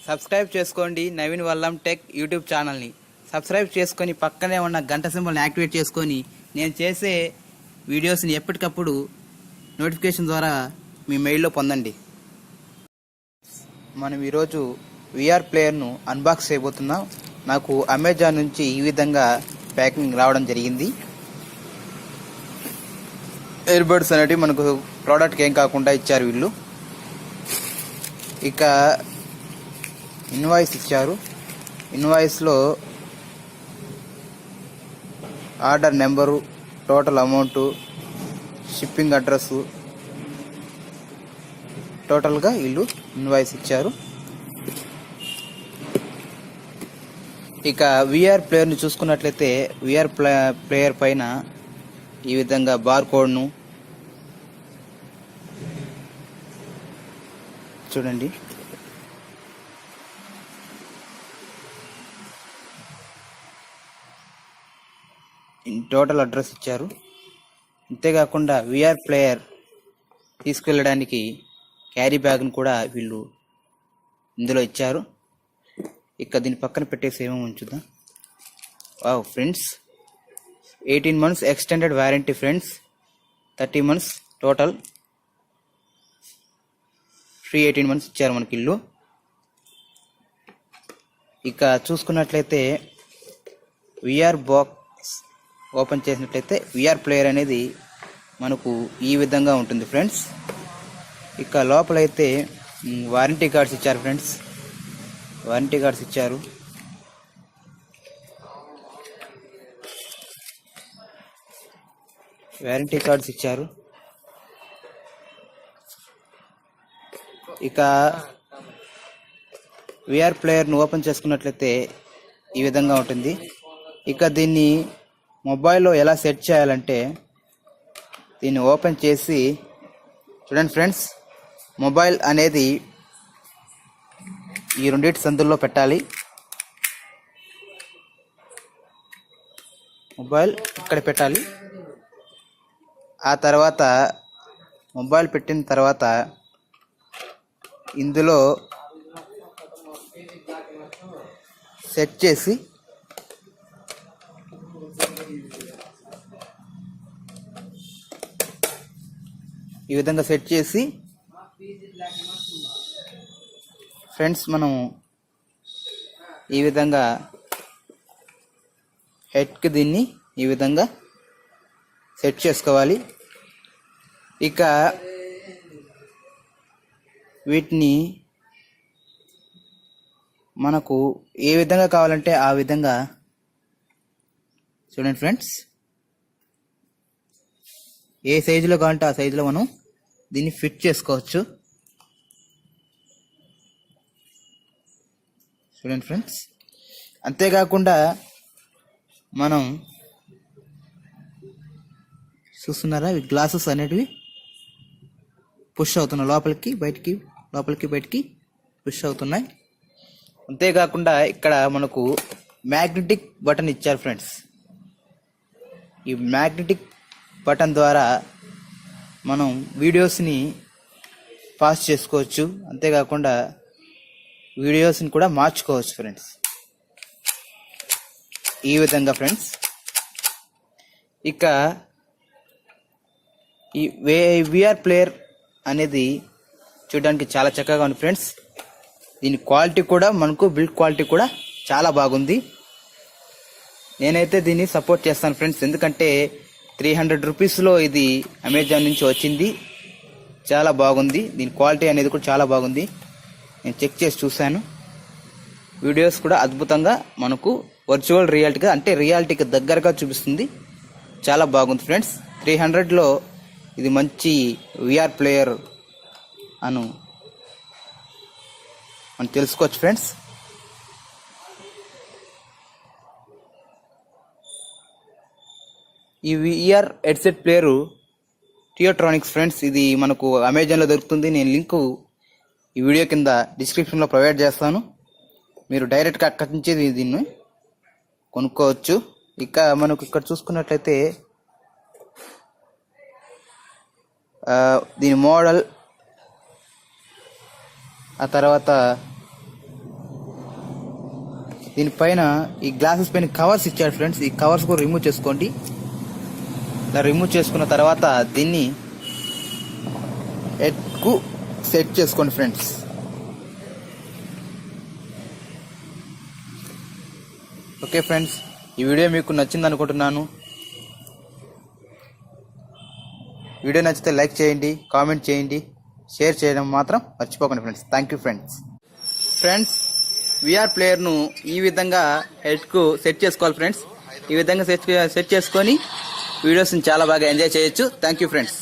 Subscribe చేసుకోండి Naveen Vallam tech YouTube ఛానల్ని. Subscribe చేసుకొని పక్కనే ఉన్న గంట సింబల్ని యాక్టివేట్ చేసుకొని నేను చేసే వీడియోస్ని ఎప్పటికప్పుడు నోటిఫికేషన్ ద్వారా మీ మెయిల్లో పొందండి. మనం ఈరోజు విఆర్ ప్లేయర్ను అన్బాక్స్ చేయబోతున్నాం. నాకు అమెజాన్ నుంచి ఈ విధంగా ప్యాకింగ్ రావడం జరిగింది. ఇయర్బడ్స్ అనేటివి మనకు ప్రోడక్ట్కి ఏం కాకుండా ఇచ్చారు వీళ్ళు. ఇక ఇన్వాయిస్ ఇచ్చారు. ఇన్వాయిస్లో order number, total amount, shipping address, టోటల్గా వీళ్ళు ఇన్వాయిస్ ఇచ్చారు. ఇక విఆర్ ప్లేయర్ని చూసుకున్నట్లయితే విఆర్ ప్లేయర్ పైన ఈ విధంగా బార్ కోడ్ను చూడండి. టోటల్ అడ్రస్ ఇచ్చారు. అంతేకాకుండా విఆర్ ప్లేయర్ తీసుకెళ్ళడానికి క్యారీ బ్యాగ్ను కూడా వీళ్ళు ఇందులో ఇచ్చారు. ఇక దీని పక్కన పెట్టేసి ఏమో ఉంచుదాం. Wow friends, 18 months extended warranty friends, 30 months total, free 18 months ఇచ్చారు మనకి ఇల్లు. ఇక చూసుకున్నట్లయితే విఆర్ బాక్స్ ఓపెన్ చేసినట్లయితే విఆర్ ప్లేయర్ అనేది మనకు ఈ విధంగా ఉంటుంది ఫ్రెండ్స్. ఇక లోపలైతే వారంటీ కార్డ్స్ ఇచ్చారు ఫ్రెండ్స్. వారంటీ కార్డ్స్ ఇచ్చారు. వారంటీ కార్డ్స్ ఇచ్చారు. ఇక విఆర్ ప్లేయర్ను ఓపెన్ చేసుకున్నట్లయితే ఈ విధంగా ఉంటుంది. ఇక దీన్ని మొబైల్లో ఎలా సెట్ చేయాలంటే దీన్ని ఓపెన్ చేసి చూడండి ఫ్రెండ్స్, మొబైల్ అనేది ఈ రెండింటి సందుల్లో పెట్టాలి. మొబైల్ ఇక్కడ పెట్టాలి. ఆ తర్వాత మొబైల్ పెట్టిన తర్వాత ఇందులో సెట్ చేసి ఈ విధంగా సెట్ చేసి ఫ్రెండ్స్ మనం ఈ విధంగా హెడ్కి దీన్ని ఈ విధంగా సెట్ చేసుకోవాలి. ఇక వీటిని మనకు ఏ విధంగా కావాలంటే ఆ విధంగా చూడండి ఫ్రెండ్స్, ఏ సైజులో కావాలంటే ఆ సైజులో మనం దీన్ని ఫిట్ చేసుకోవచ్చు. చూడండి ఫ్రెండ్స్, అంతేకాకుండా మనం చూస్తున్నారా ఈ గ్లాసెస్ అనేటివి పుష్ అవుతున్నాయి, లోపలికి బయటికి పుష్ అవుతున్నాయి. అంతేకాకుండా ఇక్కడ మనకు మ్యాగ్నెటిక్ బటన్ ఇచ్చారు ఫ్రెండ్స్. ఈ మ్యాగ్నెటిక్ బటన్ ద్వారా మనం వీడియోస్ని పాస్ చేసుకోవచ్చు. అంతేకాకుండా వీడియోస్ని కూడా మార్చుకోవచ్చు ఫ్రెండ్స్. ఈ విధంగా ఫ్రెండ్స్. ఇక ఈ విఆర్ ప్లేయర్ అనేది చూడడానికి చాలా చక్కగా ఉంది ఫ్రెండ్స్. దీని క్వాలిటీ కూడా మనకు బిల్డ్ క్వాలిటీ కూడా చాలా బాగుంది. నేనైతే దీన్ని సపోర్ట్ చేస్తాను ఫ్రెండ్స్, ఎందుకంటే 300 రూపీస్లో ఇది అమెజాన్ నుంచి వచ్చింది. చాలా బాగుంది. దీని క్వాలిటీ అనేది కూడా చాలా బాగుంది. నేను చెక్ చేసి చూశాను. వీడియోస్ కూడా అద్భుతంగా మనకు వర్చువల్ రియాలిటీగా అంటే రియాలిటీకి దగ్గరగా చూపిస్తుంది. చాలా బాగుంది ఫ్రెండ్స్. 300లో ఇది మంచి విఆర్ ప్లేయర్ అను మనం తెలుసుకోవచ్చు ఫ్రెండ్స్. ఈ విఆర్ హెడ్సెట్ ప్లేయరు థియోట్రానిక్స్ ఫ్రెండ్స్. ఇది మనకు అమెజాన్లో దొరుకుతుంది. నేను లింకు ఈ వీడియో కింద డిస్క్రిప్షన్లో ప్రొవైడ్ చేస్తాను. మీరు డైరెక్ట్గా అక్కడి నుంచి దీన్ని కొనుక్కోవచ్చు. ఇక మనకు ఇక్కడ చూసుకున్నట్లయితే దీని మోడల్, ఆ తర్వాత దీనిపైన ఈ గ్లాసెస్ పైన కవర్స్ ఇచ్చాడు ఫ్రెండ్స్. ఈ కవర్స్ కూడా రిమూవ్ చేసుకోండి. ఇలా రిమూవ్ చేసుకున్న తర్వాత దీన్ని హెడ్కు సెట్ చేసుకోండి ఫ్రెండ్స్. ఓకే ఫ్రెండ్స్, ఈ వీడియో మీకు నచ్చింది అనుకుంటున్నాను. వీడియో నచ్చితే లైక్ చేయండి, కామెంట్ చేయండి, షేర్ చేయడం మాత్రం మర్చిపోకండి friends. Thank you friends. Friends, VR ప్లేయర్ను ఈ విధంగా హెడ్కు సెట్ చేసుకోవాలి ఫ్రెండ్స్. ఈ విధంగా సెట్ చేసుకొని వీడియోస్ని చాలా బాగా ఎంజాయ్ చేయొచ్చు. Thank you friends.